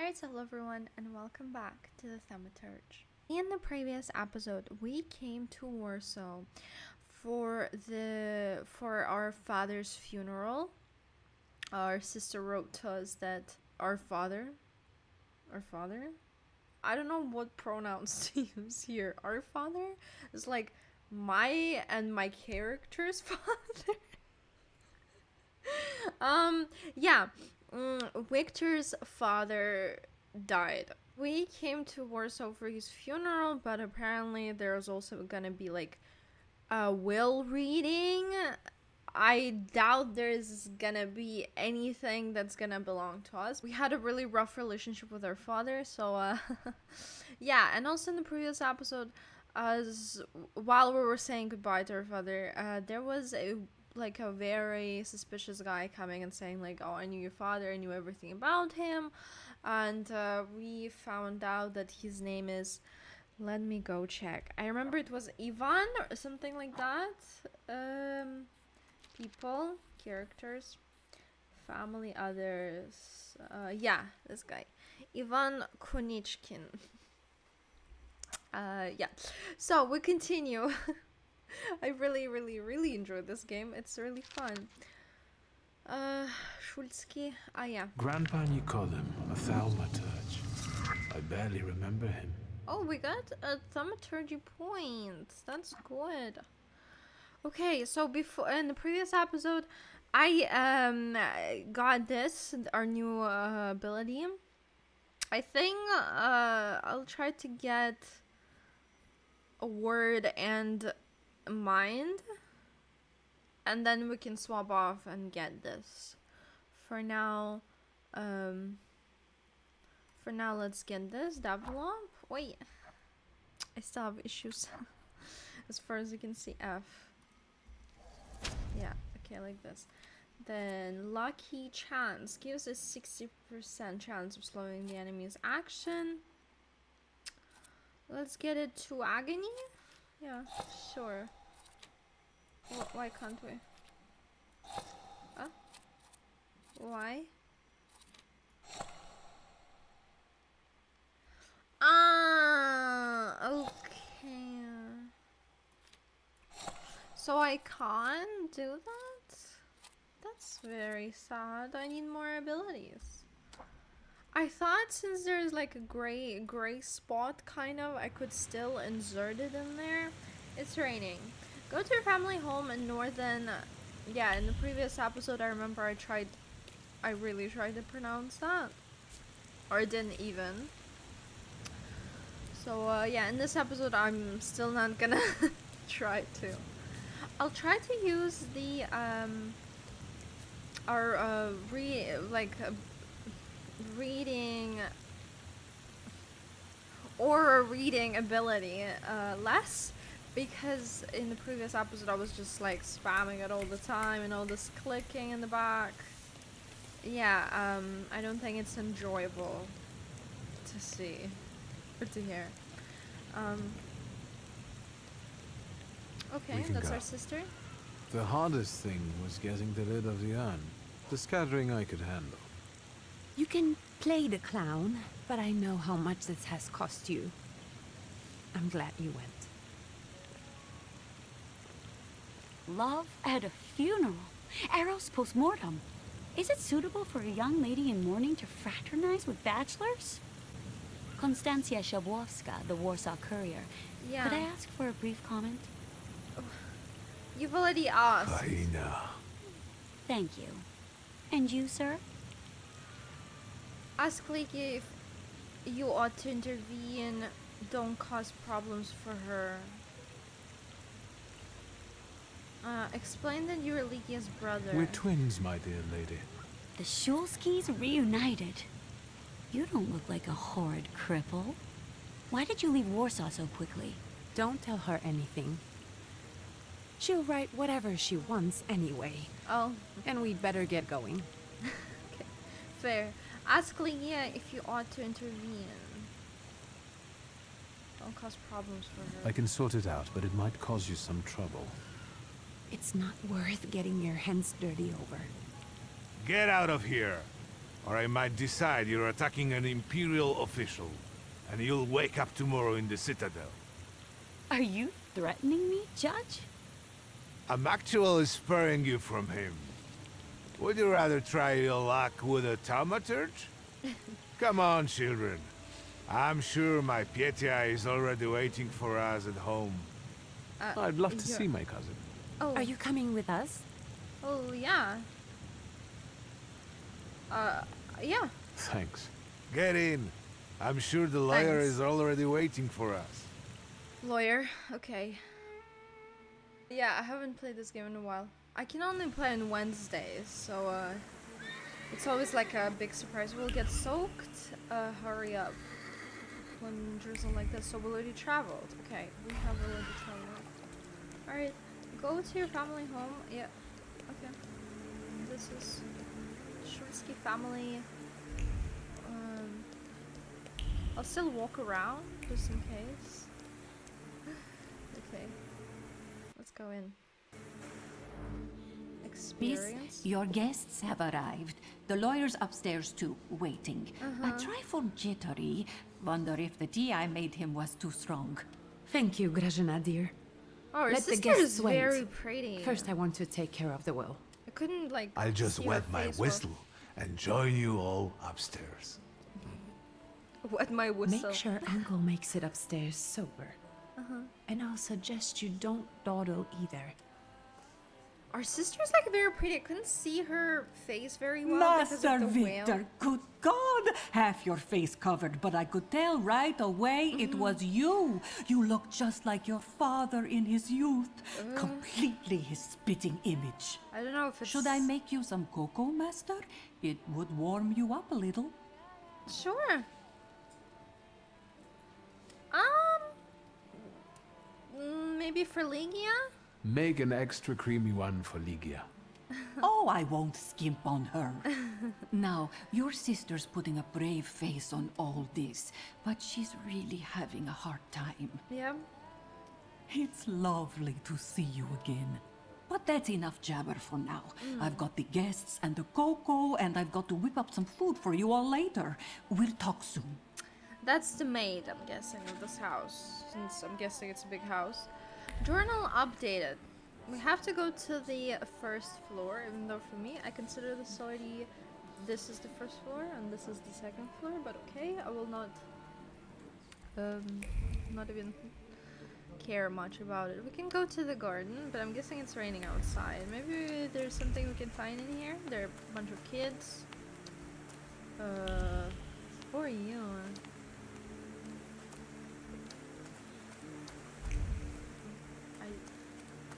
Alright, so hello everyone and welcome back to the Thaumaturge. In the previous episode, we came to Warsaw for our father's funeral. Our sister wrote to us that our father, I don't know what pronouns to use here. Our father is like my and my character's father. Yeah. Victor's father died. We came to Warsaw for his funeral, but apparently there's also gonna be like a will reading. I doubt there's gonna be anything that's gonna belong to us. We had a really rough relationship with our father, so yeah. And also in the previous episode, as while we were saying goodbye to our father, there was a very suspicious guy coming and saying like, oh, I knew your father, I knew everything about him. And we found out that his name is, let me go check, I remember it was Ivan or something like that. People, characters, family, others, yeah, this guy, Ivan Konichkin. Yeah, so we continue. I really enjoyed this game. It's really fun. Shulsky. Ah, yeah. Grandpa Nikodem, a Thaumaturge. I barely remember him. Oh, we got a Thaumaturgy point. That's good. Okay, so before in the previous episode, I got this, our new ability. I think I'll try to get a word and mind, and then we can swap off and get this. For now, let's get this develop. Wait, I still have issues. As far as you can see, F. Yeah, okay, like this. Then lucky chance gives us 60% chance of slowing the enemy's action. Let's get it to agony. Yeah, sure. Why can't we? Why? Okay. So I can't do that? That's very sad. I need more abilities. I thought since there's like a gray spot kind of, I could still insert it in there. It's raining. Go to your family home in northern. Yeah, in the previous episode I remember I really tried to pronounce that. Or I didn't even. So yeah, in this episode I'm still not gonna try to. I'll try to use the reading or a reading ability less, because in the previous episode I was just like spamming it all the time and all this clicking in the back. Yeah, I don't think it's enjoyable to see or to hear. Okay, that's our sister. The hardest thing was getting the lid of the urn. The scattering I could handle. You can play the clown, but I know how much this has cost you. I'm glad you went. Love at a funeral. Eros post-mortem. Is it suitable for a young lady in mourning to fraternize with bachelors? Konstancja Szabłowska, the Warsaw Courier. Yeah. Could I ask for a brief comment? You've already asked. Hyena. Thank you. And you, sir? Ask Leaky if you ought to intervene. Don't cause problems for her. Explain that you're Leaky's brother. We're twins, my dear lady. The Shulskis reunited. You don't look like a horrid cripple. Why did you leave Warsaw so quickly? Don't tell her anything. She'll write whatever she wants anyway. Oh. And we'd better get going. Okay. Fair. Ask Leah if you ought to intervene. Don't cause problems for her. I can sort it out, but it might cause you some trouble. It's not worth getting your hands dirty over. Get out of here! Or I might decide you're attacking an Imperial official, and you'll wake up tomorrow in the Citadel. Are you threatening me, Judge? I'm actually sparing you from him. Would you rather try your luck with a Thaumaturge? Come on, children. I'm sure my Pietia is already waiting for us at home. I'd love to you're- see my cousin. Oh, Are you coming with us? oh yeah. Yeah. Thanks. Get in. I'm sure the lawyer Thanks. is already waiting for us. Lawyer. Okay. Yeah, I haven't played this game in a while. I can only play on Wednesdays, so it's always like a big surprise. We'll get soaked. Hurry up. When drizzle like this. So we already traveled. Okay, we have already traveled. Alright, go to your family home. Yeah. Okay. This is Shortsky family. I'll still walk around just in case. Okay. Let's go in. Miss, Experience. your guests have arrived. The lawyer's upstairs too, waiting. A trifle jittery. Wonder if the tea I made him was too strong. Thank you, Grażyna dear. Oh, her Let the sister guests is wait. very pretty. First, I want to take care of the will. I couldn't like. I'll just see her wet my face well. whistle and join you all upstairs. Wet my whistle. Make sure Uncle makes it upstairs sober. And I'll suggest you don't dawdle either. Our sister's like very pretty. I couldn't see her face very well because Master of the whale. Victor, good God! Half your face covered, but I could tell right away it was you. You look just like your father in his youth. Completely his spitting image. I don't know if it's. Should I make you some cocoa, Master? It would warm you up a little. Sure. Maybe for Ligia? Make an extra creamy one for Ligia. Oh, I won't skimp on her. Now, your sister's putting a brave face on all this, but she's really having a hard time. Yeah. It's lovely to see you again. But that's enough jabber for now. I've got the guests and the cocoa, and I've got to whip up some food for you all later. We'll talk soon. That's the maid, I'm guessing, of this house. Since I'm guessing it's a big house. Journal updated. We have to go to the first floor, even though for me, I consider this already. This is the first floor, and this is the second floor, but okay, I will not even care much about it. We can go to the garden, but I'm guessing it's raining outside. Maybe there's something we can find in here. There are a bunch of kids. Who are you?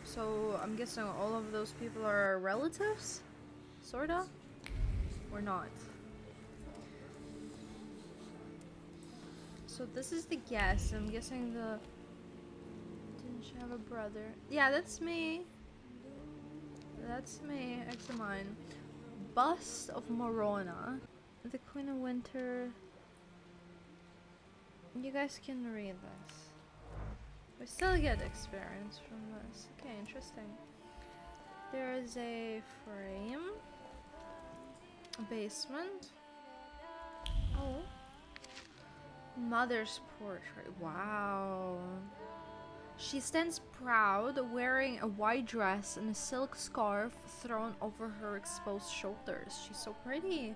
So I'm guessing all of those people are relatives? Sorta? Or not? So this is the guest. I'm guessing the... Didn't she have a brother? Yeah, that's me. That's me. Ex of mine. Bust of Morona. The Queen of Winter. You guys can read this. We still get experience from this. Okay, interesting. There is a frame. A basement. Oh. Mother's portrait. Wow. She stands proud, wearing a white dress and a silk scarf thrown over her exposed shoulders. She's so pretty.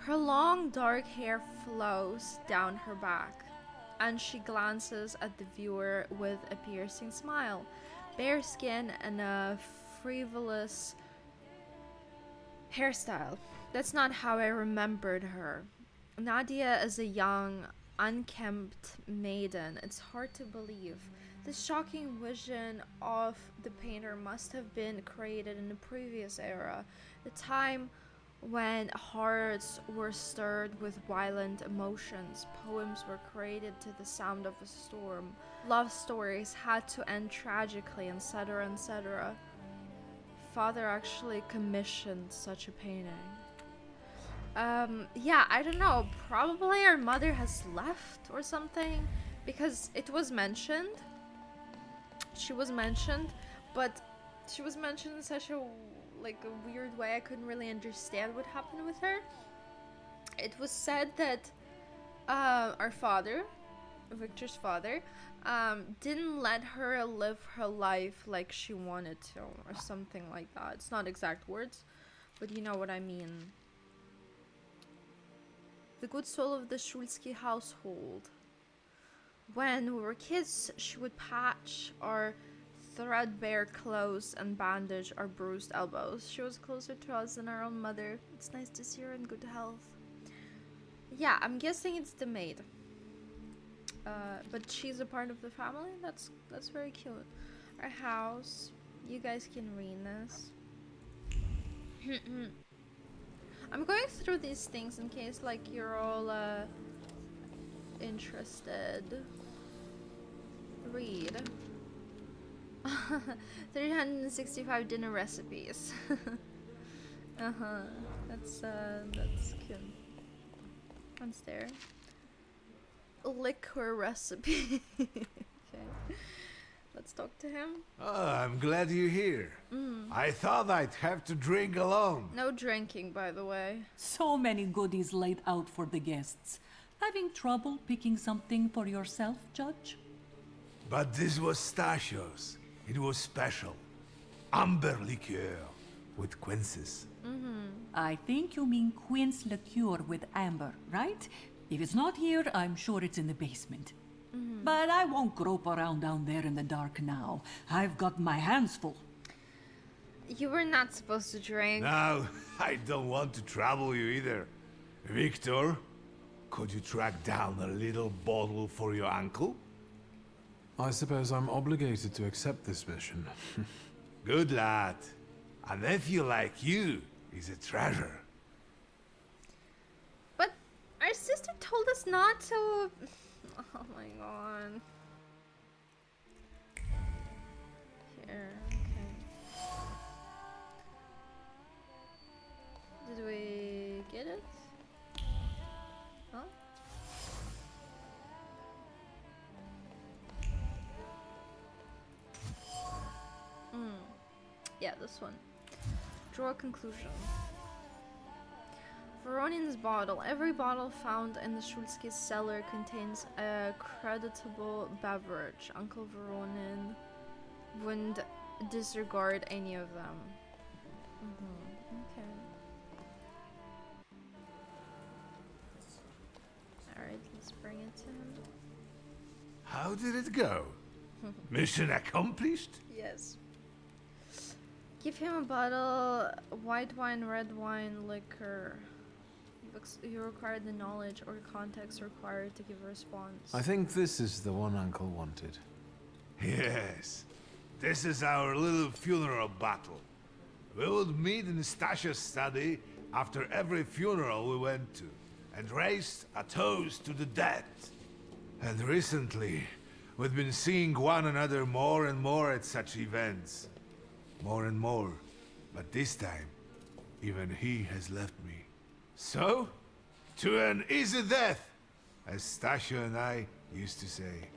Her long dark hair flows down her back, and she glances at the viewer with a piercing smile. Bare skin and a frivolous hairstyle. That's not how I remembered her. Nadia is a young, unkempt maiden. It's hard to believe. This shocking vision of the painter must have been created in the previous era, the time when hearts were stirred with violent emotions, poems were created to the sound of a storm, love stories had to end tragically, etc., etc. Father actually commissioned such a painting. Yeah, I don't know, probably our mother has left or something, because it was mentioned. She was mentioned, but she was mentioned in such a weird way. I couldn't really understand what happened with her. It was said that our father, Victor's father, didn't let her live her life like she wanted to, or something like that. It's not exact words, but you know what I mean. The good soul of the Shulsky household. When we were kids, she would patch our threadbare clothes and bandage our bruised elbows. She was closer to us than our own mother. It's nice to see her in good health. Yeah, I'm guessing it's the maid. But she's a part of the family. That's very cute. Our house. You guys can read this. I'm going through these things in case like you're all interested. Read. 365 dinner recipes. That's cute. What's there? Liquor recipe. Okay. Let's talk to him. Oh, I'm glad you're here. I thought I'd have to drink alone. No drinking, by the way. So many goodies laid out for the guests. Having trouble picking something for yourself, Judge? But this was Stashio's. It was special. Amber liqueur with quinces. I think you mean quince liqueur with amber, right? If it's not here, I'm sure it's in the basement. But I won't grope around down there in the dark now. I've got my hands full. You were not supposed to drink. Now, I don't want to trouble you either. Victor, could you track down a little bottle for your uncle? I suppose I'm obligated to accept this mission. Good lad. A nephew like you is a treasure. But our sister told us not to. Oh my god. Here, okay. Did we get it? Huh? Yeah, this one. Draw a conclusion. Voronin's bottle. Every bottle found in the Shulsky's cellar contains a creditable beverage. Uncle Voronin wouldn't disregard any of them. Okay. Alright, let's bring it to him. How did it go? Mission accomplished? Yes. Give him a bottle, white wine, red wine, liquor. You require the knowledge or context required to give a response. I think this is the one Uncle wanted. Yes. This is our little funeral battle. We would meet in Stasha's study after every funeral we went to, and raised a toast to the dead. And recently, we've been seeing one another more and more at such events. More and more. But this time, even he has left me. So, to an easy death, as Stasha and I used to say.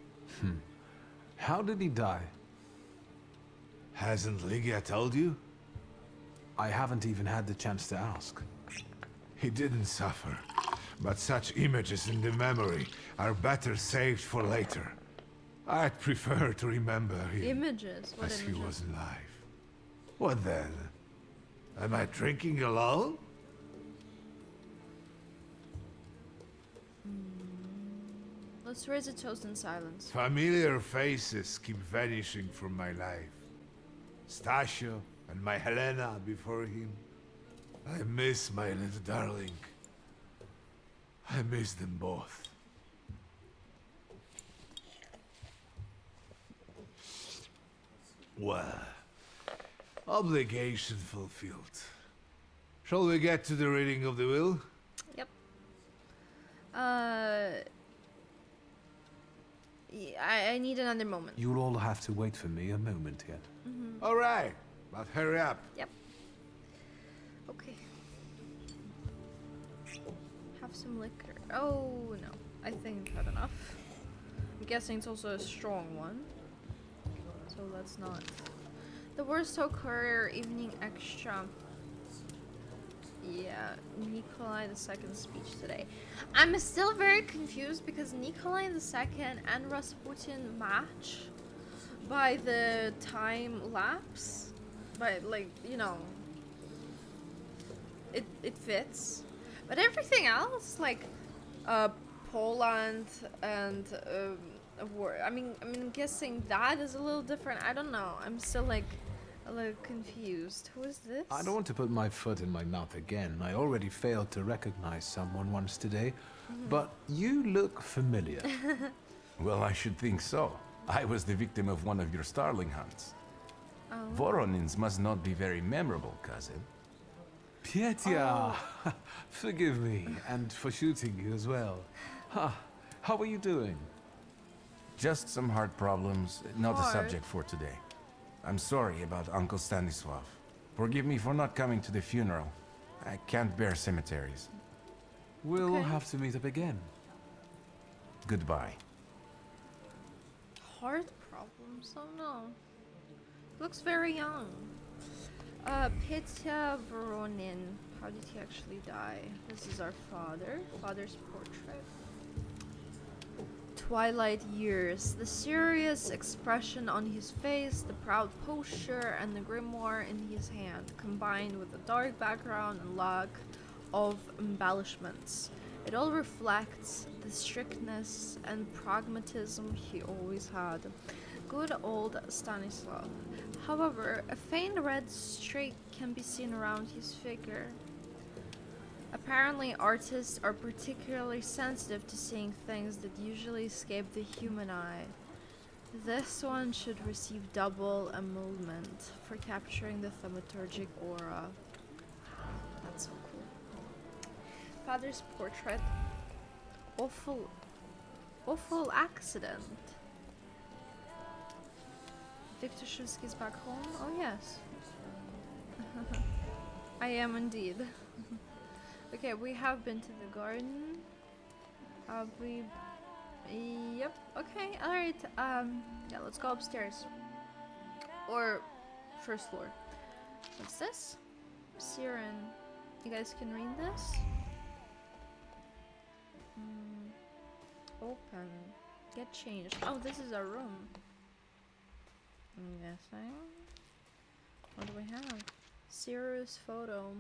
How did he die? Hasn't Lygia told you? I haven't even had the chance to ask. He didn't suffer, but such images in the memory are better saved for later. I'd prefer to remember him Images? What as images? he was alive. What then? Am I drinking alone? Let's raise a toast in silence. Familiar faces keep vanishing from my life. Stasio and my Helena before him. I miss my little darling. I miss them both. Well, obligation fulfilled. Shall we get to the reading of the will? Yep. I need another moment. You'll all have to wait for me a moment yet. All right, but hurry up. Yep. Okay. Have some liquor. Oh no, I think I've had enough. I'm guessing it's also a strong one. So let's not. The Warstow Courier Evening Extra. Yeah, Nikolai II's speech today. I'm still very confused because Nikolai II and Rasputin match by the time lapse. By, like, you know, it fits. But everything else, like, uh, Poland and, war. I'm guessing that is a little different. I don't know. I'm still, like, a little confused. Who is this? I don't want to put my foot in my mouth again. I already failed to recognize someone once today. But you look familiar. Well, I should think so. I was the victim of one of your starling hunts. Voronins must not be very memorable, cousin. Pietya! Forgive me, and for shooting you as well. How are you doing? Just some heart problems, not a Heart? subject for today. I'm sorry about Uncle Stanislav. Forgive me for not coming to the funeral. I can't bear cemeteries. We'll Okay. have to meet up again. Goodbye. Heart problems? Oh no. Looks very young. Petya Voronin. How did he actually die? This is our father. Father's portrait. Twilight years. The serious expression on his face, the proud posture, and the grimoire in his hand, combined with the dark background and lack of embellishments. It all reflects the strictness and pragmatism he always had. Good old Stanislav. However, a faint red streak can be seen around his figure. Apparently, artists are particularly sensitive to seeing things that usually escape the human eye. This one should receive double emolument for capturing the thaumaturgic aura. That's so cool. Father's portrait. Awful accident. Victor Shusky's back home? Oh yes. I am indeed. Okay, we have been to the garden. Have we? Yep. Okay. All right. Yeah. Let's go upstairs. Or first floor. What's this? Siren. You guys can read this. Open. Get changed. Oh, this is our room. I'm guessing. What do we have? Serious photo.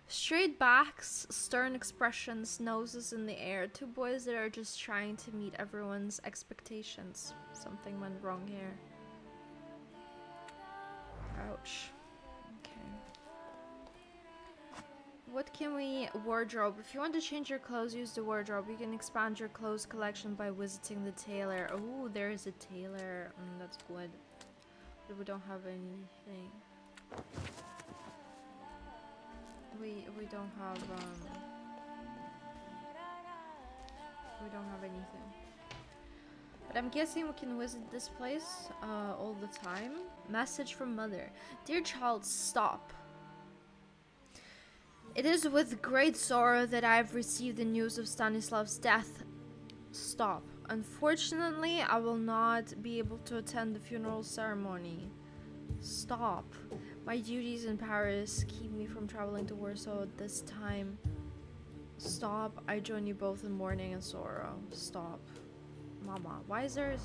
Straight backs, stern expressions, noses in the air. Two boys that are just trying to meet everyone's expectations. Something went wrong here. Ouch. Okay. What can we... Wardrobe. If you want to change your clothes, use the wardrobe. You can expand your clothes collection by visiting the tailor. Oh, there is a tailor. That's good. But we don't have anything. We don't have anything. But I'm guessing we can visit this place all the time. Message from mother. Dear child, stop. It is with great sorrow that I have received the news of Stanislav's death. Stop. Unfortunately, I will not be able to attend the funeral ceremony. Stop. My duties in Paris keep me from traveling to Warsaw at this time. Stop. I join you both in mourning and sorrow. Stop. Mama, why is there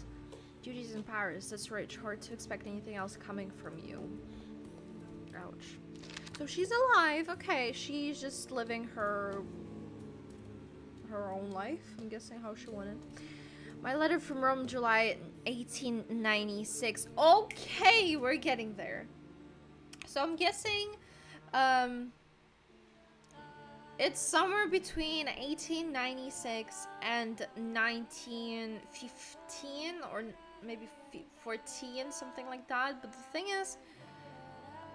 duties in Paris? That's rich. Hard to expect anything else coming from you. Ouch. So she's alive. Okay, she's just living her own life. I'm guessing how she wanted. My letter from Rome, July 1896. Okay, we're getting there. So I'm guessing it's somewhere between 1896 and 1915 or maybe 14, something like that. But the thing is,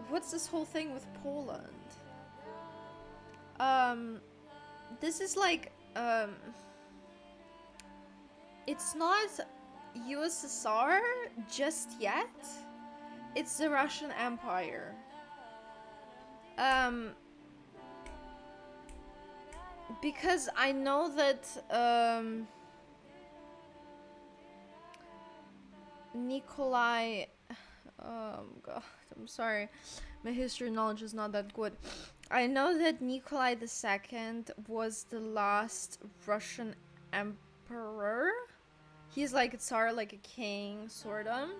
what's this whole thing with Poland? This is like, it's not USSR just yet. It's the Russian Empire. Because I know that Nikolai, oh god, I'm sorry, My history knowledge is not that good. I know that Nikolai II was the last Russian emperor. He's like a Tsar, like a king, sorta.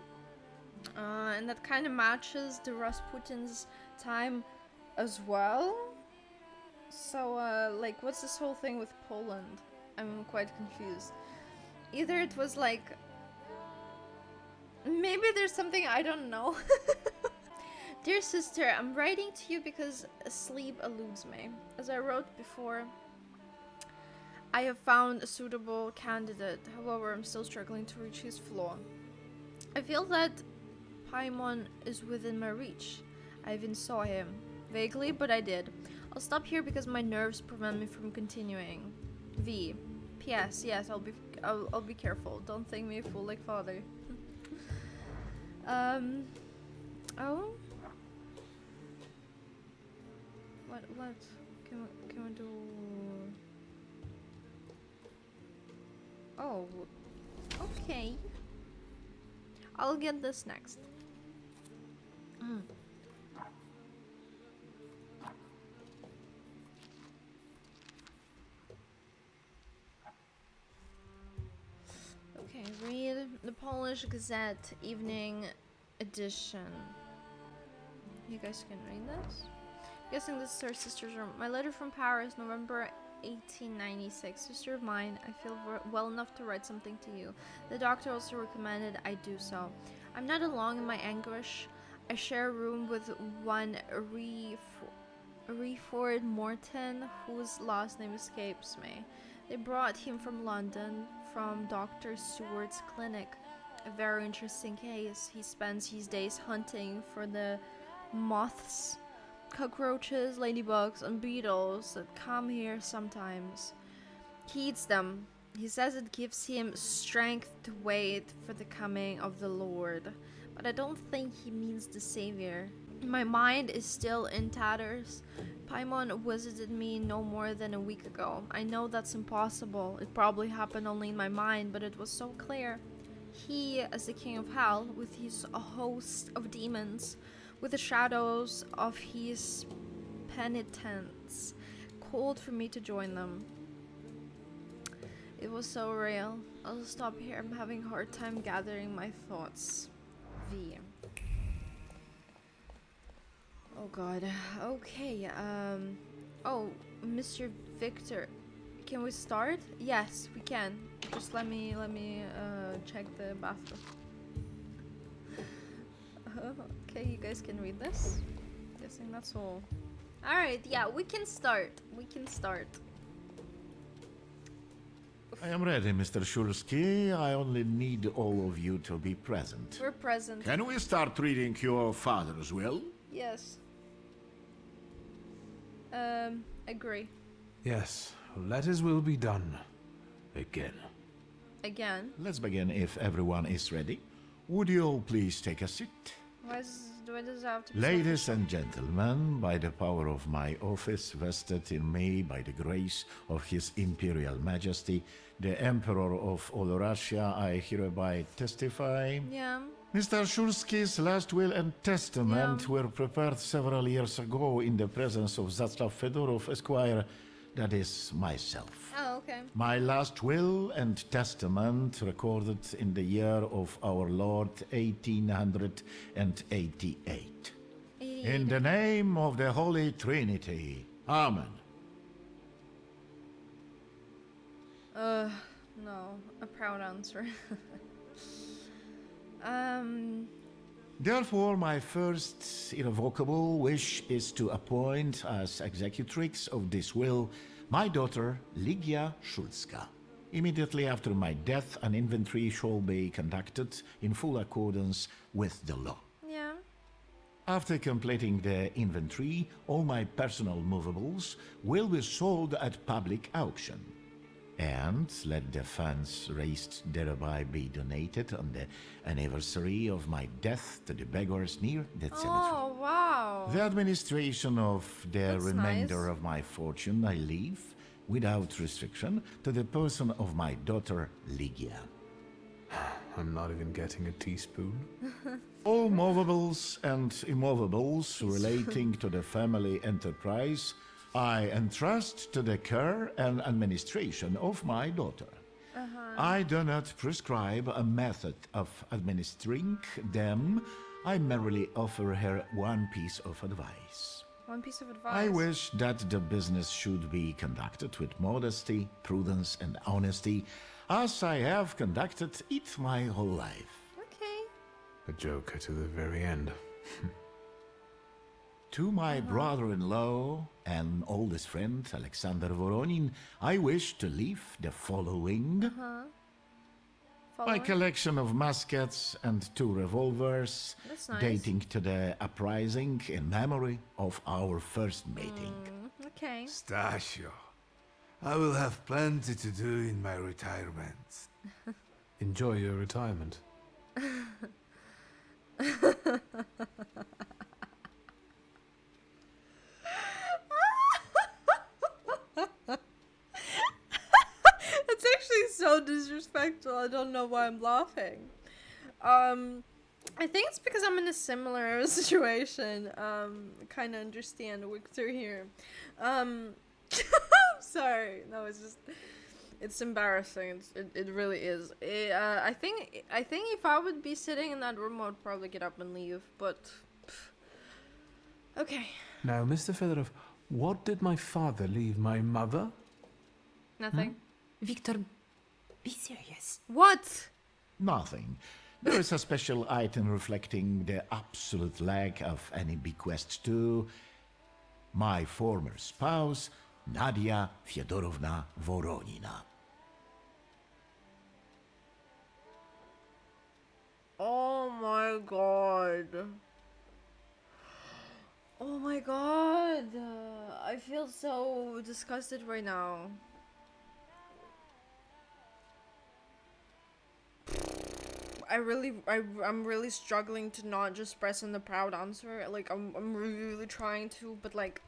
And that kind of matches the Rasputin's time as well. So, like, what's this whole thing with Poland? I'm quite confused. Either it was like... Maybe there's something I don't know. Dear sister, I'm writing to you because sleep eludes me. As I wrote before, I have found a suitable candidate. However, I'm still struggling to reach his flaw. I feel that Paimon is within my reach. I even saw him. Vaguely, but I did. I'll stop here because my nerves prevent me from continuing. V. P.S. Yes, I'll be careful. Don't think me a fool like father. Oh? What? Can we do... Oh. Okay. I'll get this next. Okay, read the Polish Gazette Evening Edition. You guys can read this? I'm guessing this is our sister's room. My letter from Paris, November 1896. Sister of mine, I feel well enough to write something to you. The doctor also recommended I do so. I'm not alone in my anguish. I share a room with one Reford Morton, whose last name escapes me. They brought him from London, from Dr. Stewart's clinic. A very interesting case. He spends his days hunting for the moths, cockroaches, ladybugs, and beetles that come here sometimes. He eats them. He says it gives him strength to wait for the coming of the Lord. But I don't think he means the Savior. My mind is still in tatters. Paimon visited me no more than a week ago. I know that's impossible. It probably happened only in my mind, but it was so clear. He, as the king of hell, with his host of demons, with the shadows of his penitents, called for me to join them. It was so real. I'll stop here. I'm having a hard time gathering my thoughts. V. Oh god. Okay, oh, Mr. Victor. Can we start? Yes, we can. Just let me check the bathroom. Okay, you guys can read this. Guessing that's all. Alright, yeah, we can start. We can start. I am ready, Mr. Shulsky. I only need all of you to be present. We're present. Can we start reading your father's will? Yes. Agree. Yes, let his will be done. Again. Again. Let's begin if everyone is ready. Would you all please take a seat? Why does it have to be so Ladies and gentlemen, by the power of my office vested in me by the grace of His Imperial Majesty, the Emperor of all Russia, I hereby testify. Yeah. Mr. Shulsky's last will and testament were prepared several years ago in the presence of Zaslav Fedorov, Esquire, that is myself. Oh, okay. My last will and testament recorded in the year of our Lord 1888. In the name of the Holy Trinity. Amen. No. A proud answer. Therefore, my first irrevocable wish is to appoint as executrix of this will my daughter, Ligia Szulska. Immediately after my death, an inventory shall be conducted in full accordance with the law. Yeah. After completing the inventory, all my personal movables will be sold at public auction. And let the funds raised thereby be donated on the anniversary of my death to the beggars near that cemetery. Oh, wow. The administration of the That's remainder nice. of my fortune I leave, without restriction, to the person of my daughter, Ligia. I'm not even getting a teaspoon. All movables and immovables relating to the family enterprise I entrust to the care and administration of my daughter. I do not prescribe a method of administering them. I merely offer her one piece of advice. One piece of advice. I wish that the business should be conducted with modesty, prudence, and honesty, as I have conducted it my whole life. Okay. A joker to the very end. To my brother-in-law and oldest friend, Alexander Voronin, I wish to leave the following. My collection of muskets and 2 revolvers, That's nice. dating to the uprising in memory of our first meeting. Okay. Stasio, I will have plenty to do in my retirement. Enjoy your retirement. It's actually so disrespectful. I don't know why I'm laughing. I think it's because I'm in a similar situation. Kind of understand Victor here. Sorry. No, it's just, it's embarrassing. It really is. I think if I would be sitting in that room, I would probably get up and leave. But okay. Now, Mr. Fedorov, what did my father leave my mother? Nothing. Victor, be serious. What? Nothing. There is a special item reflecting the absolute lack of any bequest to my former spouse, Nadia Fyodorovna Voronina. Oh my god. Oh my god. I feel so disgusted right now. I'm really struggling to not just press in the proud answer. Like, I'm really trying to, but like...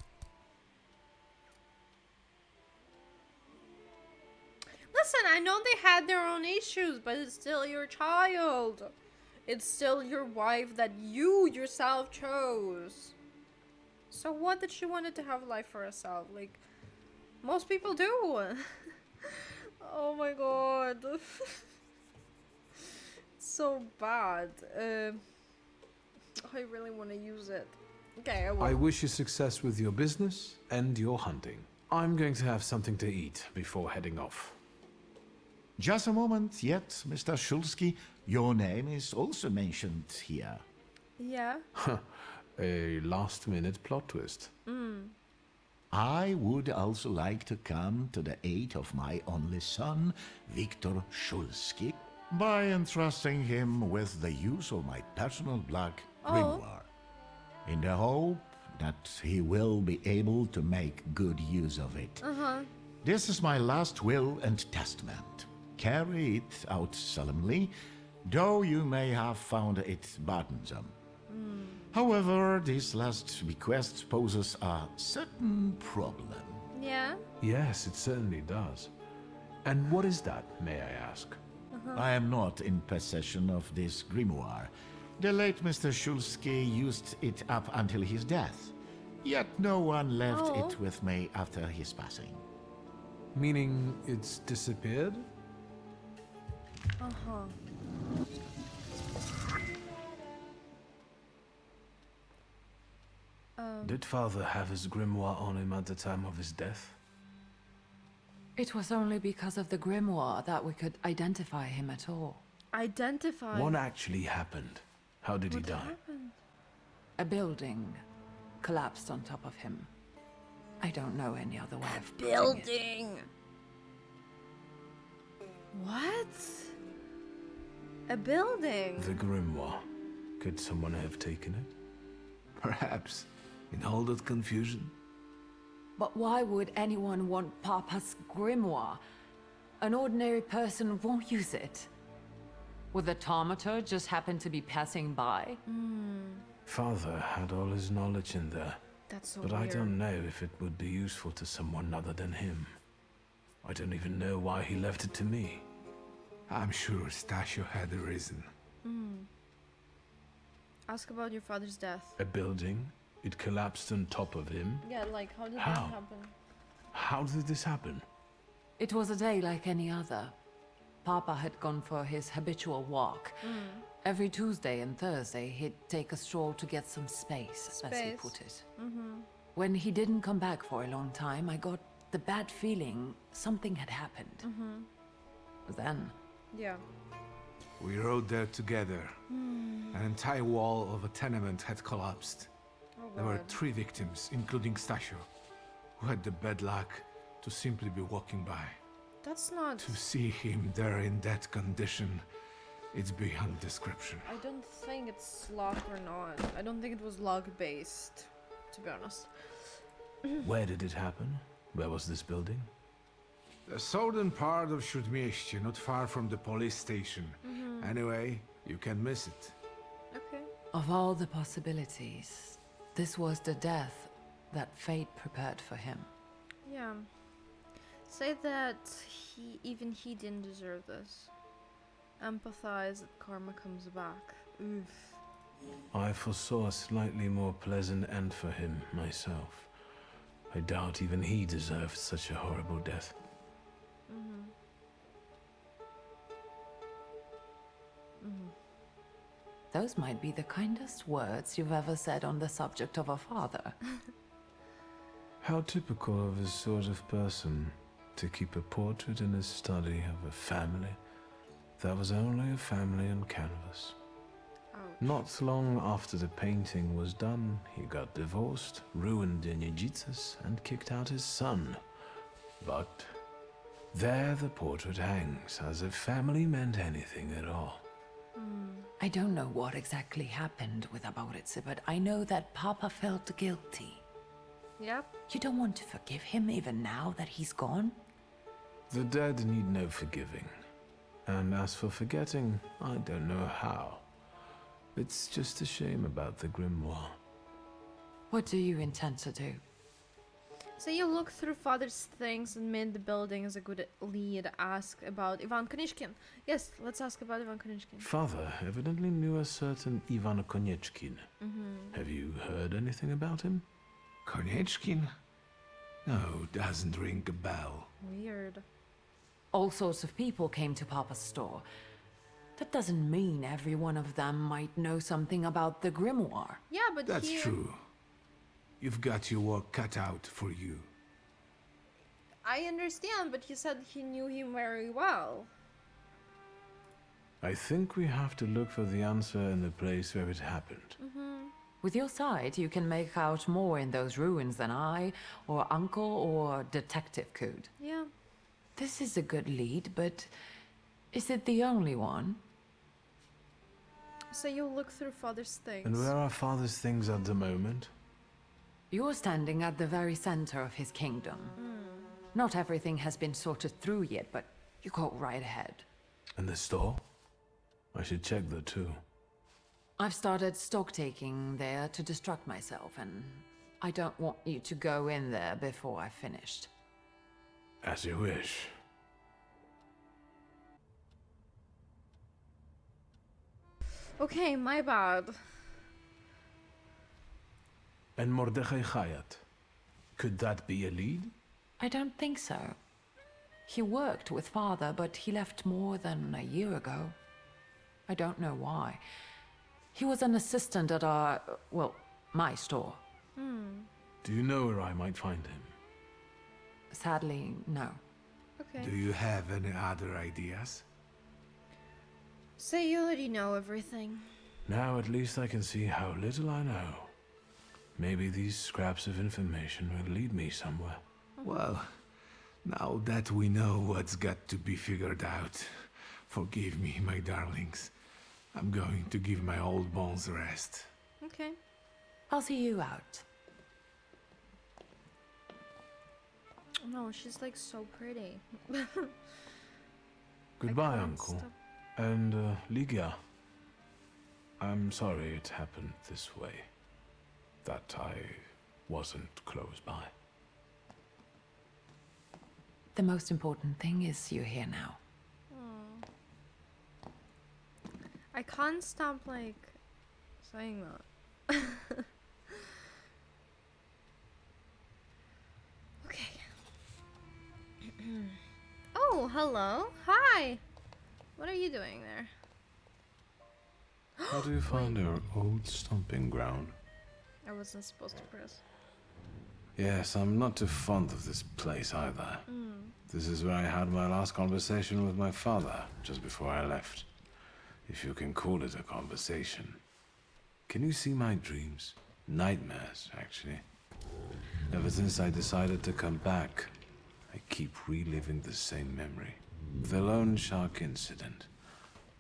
Listen, I know they had their own issues, but it's still your child. It's still your wife that you yourself chose. So what that she wanted to have a life for herself? Like, most people do. Oh my god. So bad. I really want to use it. Okay, I will. I wish you success with your business and your hunting. I'm going to have something to eat before heading off. Just a moment yet, Mr. Shulsky. Your name is also mentioned here. Yeah. A last-minute plot twist. I would also like to come to the aid of my only son, Victor Shulsky, by entrusting him with the use of my personal black grimoire, in the hope that he will be able to make good use of it. This is my last will and testament. Carry it out solemnly, though you may have found it burdensome. However, this last bequest poses a certain problem. Yeah. Yes, it certainly does. And what is that, may I ask? I am not in possession of this grimoire. The late Mr. Shulsky used it up until his death, yet no one left it with me after his passing. Meaning it's disappeared? Did father have his grimoire on him at the time of his death? It was only because of the grimoire that we could identify him at all. Identify. What actually happened? How did he die? happened? A building collapsed on top of him. I don't know any other way of putting it. Building. What? A building? The grimoire. Could someone have taken it? Perhaps, in all that confusion. But why would anyone want Papa's grimoire? An ordinary person won't use it. Would the Thaumaturge just happen to be passing by? Father had all his knowledge in there, That's so but weird. I don't know if it would be useful to someone other than him. I don't even know why he left it to me. I'm sure Stasio had a reason. Ask about your father's death. A building? It collapsed on top of him? Yeah, like, how did How? that happen? How did this happen? It was a day like any other. Papa had gone for his habitual walk. Every Tuesday and Thursday, he'd take a stroll to get some space, as he put it. When he didn't come back for a long time, I got the bad feeling something had happened. Then, Yeah. We rode there together. An entire wall of a tenement had collapsed. Oh, There were God. 3 victims, including Stasio, who had the bad luck to simply be walking by. That's not... To see him there in that condition, it's beyond description. I don't think it's luck or not. I don't think it was luck-based, to be honest. Where did it happen? Where was this building? The southern part of Śródmieście, not far from the police station. Anyway, you can miss it. Okay. of all the possibilities, this was the death that fate prepared for him. Yeah. Say that even he didn't deserve this. Empathize that karma comes back. Oof. I foresaw a slightly more pleasant end for him myself. I doubt even he deserved such a horrible death. Those might be the kindest words you've ever said on the subject of a father. How typical of his sort of person to keep a portrait in his study of a family that was only a family on canvas. Ouch. Not long after the painting was done, he got divorced, ruined Niedzicas, and kicked out his son. But there the portrait hangs, as if family meant anything at all. I don't know what exactly happened with Abauritze, but I know that Papa felt guilty. Yep. You don't want to forgive him even now that he's gone? The dead need no forgiving. And as for forgetting, I don't know how. It's just a shame about the grimoire. What do you intend to do? So you look through father's things and made the building is a good lead. Ask about Ivan Konishkin. Yes, let's ask about Ivan Konishkin. Father evidently knew a certain Ivan Konieczkin. Have you heard anything about him? Konieczkin? No, doesn't ring a bell. Weird. All sorts of people came to Papa's store. That doesn't mean every one of them might know something about the grimoire. Yeah, but That's he... true. You've got your work cut out for you. I understand, but he said he knew him very well. I think we have to look for the answer in the place where it happened. With your sight, you can make out more in those ruins than I, or Uncle, or Detective could. Yeah. This is a good lead, but is it the only one? So you look through father's things. And where are father's things at the moment? You're standing at the very center of his kingdom. Not everything has been sorted through yet, but you go right ahead. And the store? I should check that too. I've started stock-taking there to distract myself, and I don't want you to go in there before I've finished. As you wish. Okay, my bad. And Mordechai Chayat. Could that be a lead? I don't think so. He worked with father, but he left more than a year ago. I don't know why. He was an assistant at our, well, my store. Do you know where I might find him? Sadly, no. Okay. Do you have any other ideas? So you already know everything. Now at least I can see how little I know. Maybe these scraps of information will lead me somewhere. Well, now that we know what's got to be figured out, forgive me, my darlings. I'm going to give my old bones a rest. Okay. I'll see you out. No, she's like so pretty. Goodbye, can't Uncle. stop. And, Ligia. I'm sorry it happened this way. That I wasn't close by. The most important thing is you're here now. I can't stop, like, saying that. Okay. Oh, hello. Hi. What are you doing there? How do you find our old stomping ground? I wasn't supposed to press. Yes, I'm not too fond of this place either. This is where I had my last conversation with my father, just before I left. If you can call it a conversation. Can you see my dreams? Nightmares, actually. Ever since I decided to come back, I keep reliving the same memory. The loan shark incident.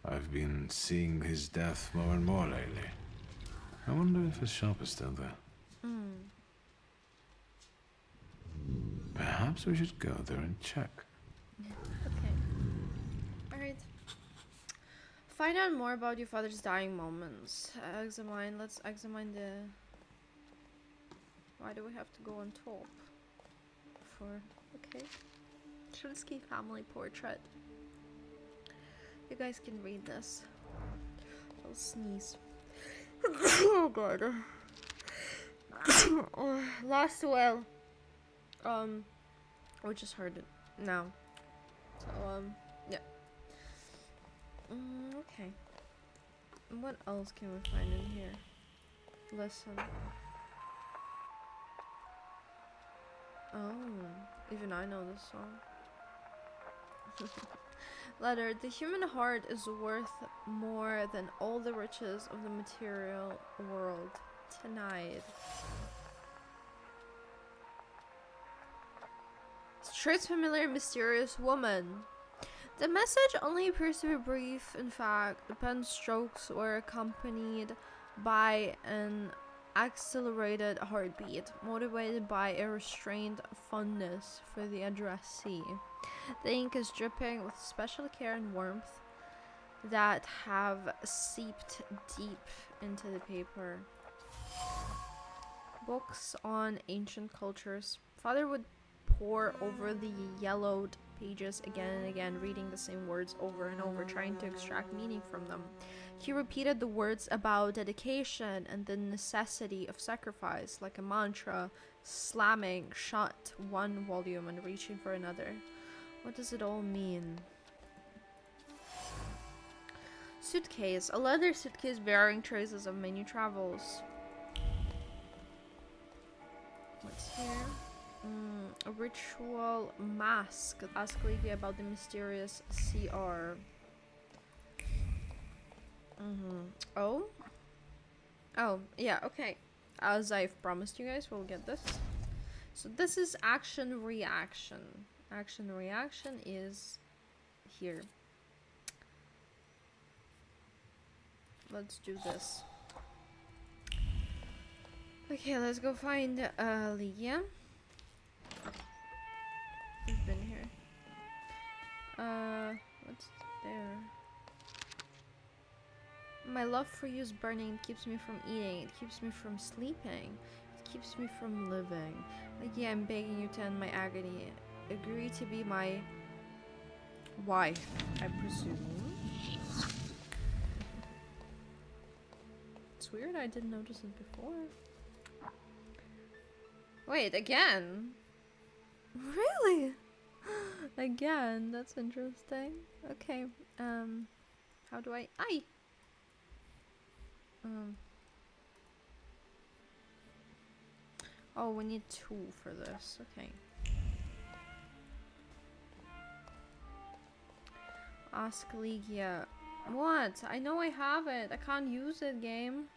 I've been seeing his death more and more lately. I wonder if his shop is still there. Perhaps we should go there and check. Okay. Alright. Find out more about your father's dying moments. Let's examine the... Why do we have to go on top? Okay. Trinsky family portrait. You guys can read this. I'll sneeze. Oh god. Last well. We just heard it now. So, yeah. Okay. What else can we find in here? Listen. Oh, even I know this song. Letter. The human heart is worth more than all the riches of the material world. Tonight. Straight's familiar, mysterious woman. The message only appears to be brief. In fact, the pen strokes were accompanied by an accelerated heartbeat, motivated by a restrained fondness for the addressee. The ink is dripping with special care and warmth that have seeped deep into the paper. Books on ancient cultures. Father would pore over the yellowed pages again and again, reading the same words over and over, trying to extract meaning from them. He repeated the words about dedication and the necessity of sacrifice like a mantra, slamming shut one volume and reaching for another. What does it all mean? Suitcase. A leather suitcase bearing traces of many travels. What's here? A ritual mask. Ask Levi about the mysterious CR. Oh? Oh, yeah, okay. As I've promised you guys, we'll get this. So this is action reaction. Action reaction is here. Let's do this. Okay, let's go find Lydia. Who's been here? What's there? My love for you is burning. It keeps me from eating. It keeps me from sleeping. It keeps me from living. Lydia, I'm begging you to end my agony. Agree to be my wife, I presume. It's weird, I didn't notice it before. Wait, again? Really? Again, that's interesting. Okay, how do I... Oh, we need 2 for this, okay. Ask Ligia. What? I know I have it. I can't use it, game.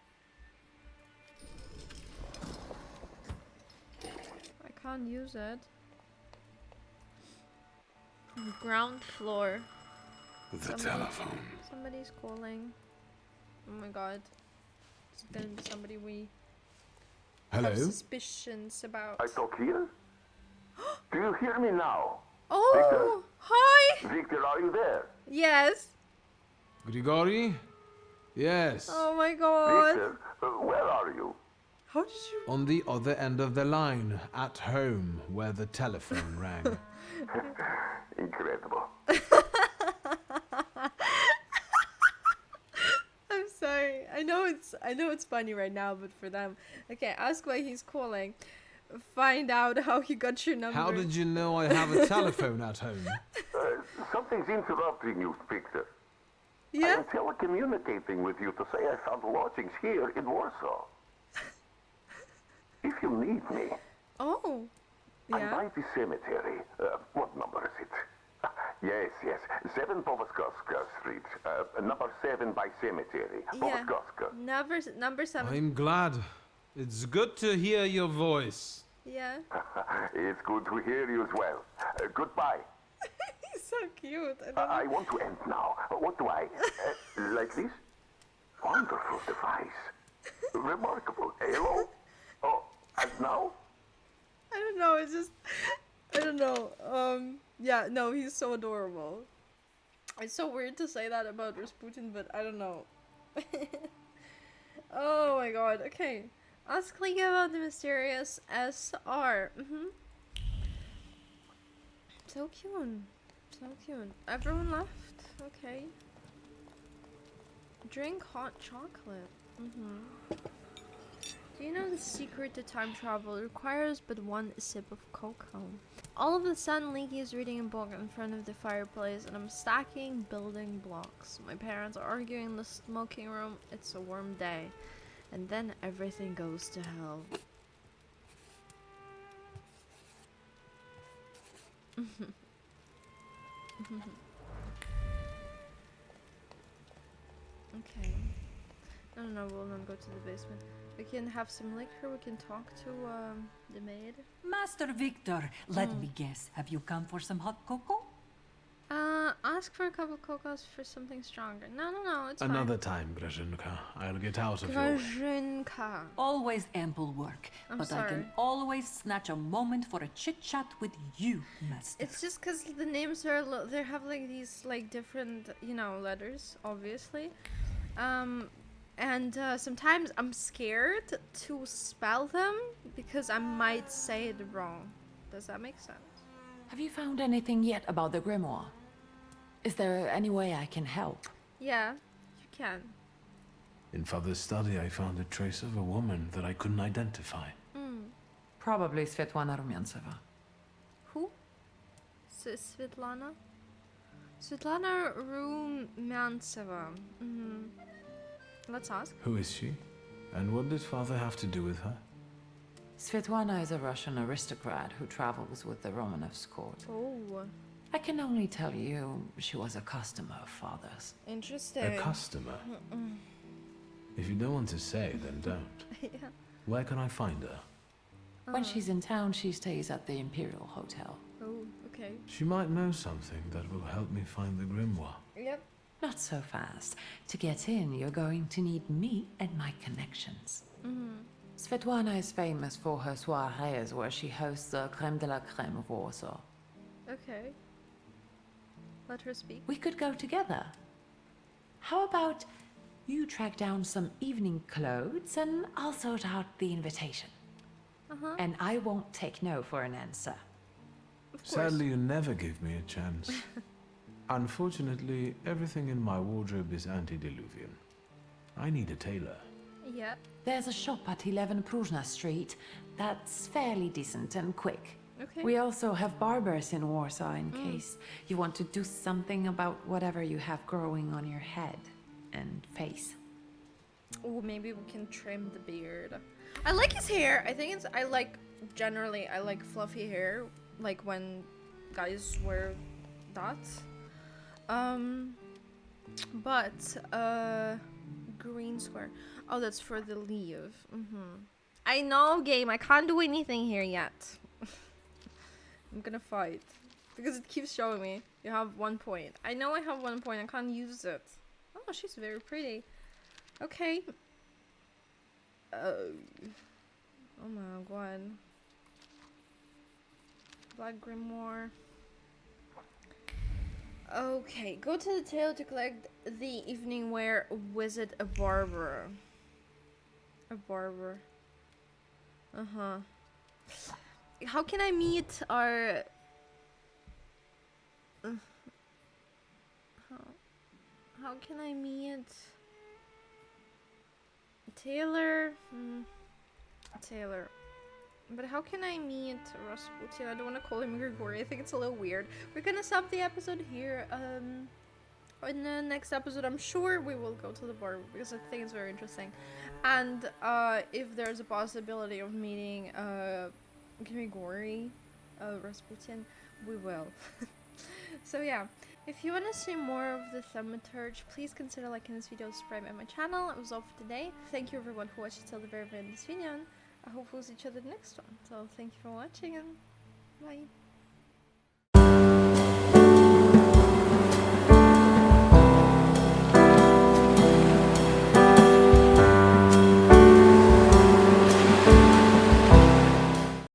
I can't use it. Ground floor. The telephone. Somebody's calling. Oh my god. It's gonna be somebody we Hello? have suspicions about. I talk here? Do you hear me now? Oh! Victor? Hi! Victor, are you there? Yes! Grigori? Yes. Oh my god. Victor, where are you? How did you... On the other end of the line, at home, where the telephone rang. Incredible. I know it's funny right now, but for them. Okay, ask why he's calling. Find out how he got your number. How did you know I have a telephone at home? Something's interrupting you, Victor. I Yeah? am telecommunicating with you to say I found lodgings here in Warsaw. If you need me, Oh. I'm Yeah? by the cemetery. What number is it? Yes. 7 Powaskowska Street. Number 7 by cemetery. Yeah. Powaskowska. Number 7. I'm glad. It's good to hear your voice. Yeah. It's good to hear you as well. Goodbye. He's so cute. I don't I want to end now. What do I... like this? Wonderful device. Remarkable. Hello? Oh, and now? I don't know, it's just I don't know. Yeah, no, he's so adorable. It's so weird to say that about Rasputin, but I don't know. Oh my god, okay. Ask Liga about the mysterious SR. So cute. So cute. Everyone left? Okay. Drink hot chocolate. Do you know the secret to time travel requires but one sip of cocoa? All of a sudden, Leaky is reading a book in front of the fireplace, and I'm stacking building blocks. My parents are arguing in the smoking room. It's a warm day. And then everything goes to hell. Okay. I don't know, we'll not go to the basement. We can have some liquor, we can talk to the maid. Master Victor, let me guess. Have you come for some hot cocoa? Ask for a couple of cocos for something stronger. No, it's Another time, Grażynka. I'll get out of your way. Grażynka. Always ample work, I'm but I sorry. can always snatch a moment for a chit-chat with you, Master. It's just because the names are, they have like these like different, letters, obviously. And sometimes I'm scared to spell them because I might say it wrong. Does that make sense? Have you found anything yet about the grimoire? Is there any way I can help? Yeah, you can. In Father's study, I found a trace of a woman that I couldn't identify. Probably Svetlana Rumyantseva. Who? Svetlana? Svetlana Rumyantseva. Let's ask. Who is she? And what did Father have to do with her? Svetlana is a Russian aristocrat who travels with the Romanovs' court. Oh, I can only tell you she was a customer of Father's. interesting. A customer? If you don't want to say, then don't. Yeah. Where can I find her? When she's in town, she stays at the Imperial Hotel. Oh, okay. She might know something that will help me find the grimoire. Yep. Not so fast. To get in, you're going to need me and my connections. Svetlana is famous for her soirees where she hosts the creme de la creme of Warsaw. Okay. Let her speak. We could go together. How about you track down some evening clothes and I'll sort out the invitation? And I won't take no for an answer. Of course. Sadly, you never give me a chance. Unfortunately, everything in my wardrobe is antediluvian. I need a tailor. Yeah. There's a shop at 11 Pruzhna Street that's fairly decent and quick. Okay. We also have barbers in Warsaw in case you want to do something about whatever you have growing on your head and face. Oh, maybe we can trim the beard. I like his hair. I think I like fluffy hair, like when guys wear that. Green square. Oh, that's for the leave. I know, game. I can't do anything here yet. I'm gonna fight because it keeps showing me you have 1 point. I know I have 1 point. I can't use it. Oh, she's very pretty. Okay. Oh my god. Black Grimoire. Okay, go to the tailor to collect the evening wear. Visit a barber. A barber. How can I meet our... how can I meet... Taylor. Taylor. But how can I meet Rasputin? I don't want to call him Grigori. I think it's a little weird. We're gonna stop the episode here. In the next episode, I'm sure we will go to the bar because I think it's very interesting. And if there's a possibility of meeting Grigori, Rasputin, we will. So yeah, if you want to see more of the Thaumaturge, please consider liking this video, subscribe to my channel. That was all for today. Thank you everyone for watching till the very end of this video, and I hope we'll see each other next one. So thank you for watching, and bye.